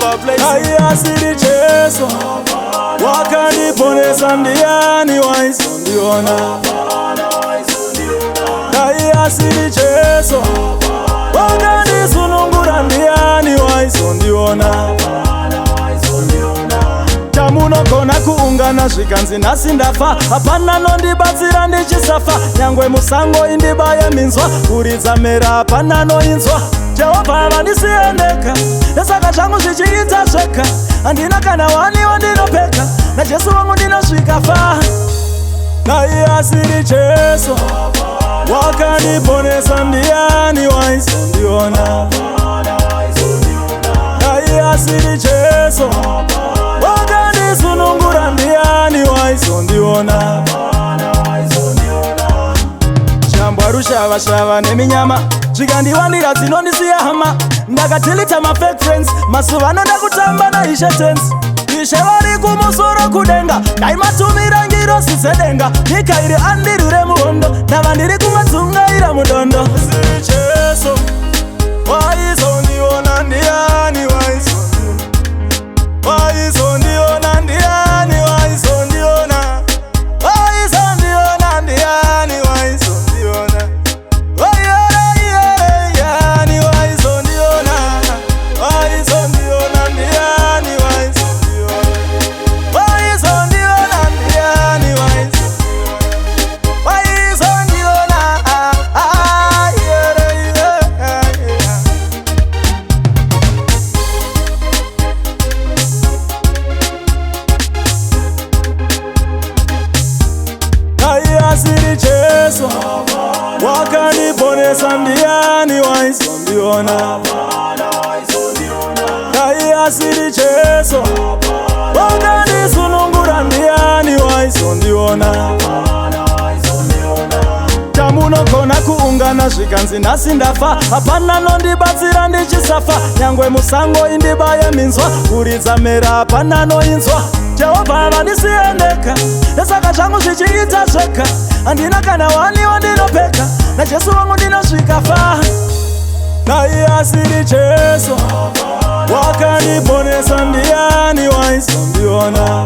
our place. Dai asiri Jesu wakaniponesa, ndiani waizondiona. Dai asiri Jesu wakanisunungura, ndiani waizondiona. Tamunogona kuungana zvikanzi nhasi ndafa, hapana nondibatsira ndichisafa. Nyangwe musango indibaye minzwa, kuridza mera hapana noinzwa. Jehovha havandisiye ndega, nesaka zvangu zvichiita zvega. Handina kana wani wandinopeka, naJesu wangu ndinosvika fa. Dai asiri Jesu wakandiponesa, ndiani waizondiona. Dai asiri Jesu wakandisunungura, ndiani waizondiona. Shambwa rushava-shava neminyama, zvikandiwandira dzinondisiya hama. Ndakatilita mafake friends, masuva ano ndakutamba naIshe tense. Ishe vari kumusoro kudenga, ndaimatumira ngirosi dzedenga. Nyika iri andirwire muhondo, ndava ndiri kumadzungaira mudondo. Asiri Jesu waizondiona, ndiani waizondiona. Waizondiona, ndiani waizondiona. Waizondiona, ndiani waizondiona. Ndiani waizondiona. Waizondiona, ndiani waizondiona. Waizondiona, ndiani waizondiona. Waizondiona, Dai asiri Jesu wakaniponesa, ndiani waizondiona. Dai asiri Jesu wakandisunungura, ndiani waizondiona. Tamunogona kuungana zvikanzi nhasi ndafa, hapana nondibatsira ndichisafa. Nyangwe musango indibaye minzwa, kuridza mera hapana noinzwa. Jehovha havandisiye ndega, nesaka zvangu zvichiita zvega. Handina kana wani wandinopeka, naJesu wangu ndinosvika fa. Dai asiri Jesu wakandiponesa, ndiani waizondiona.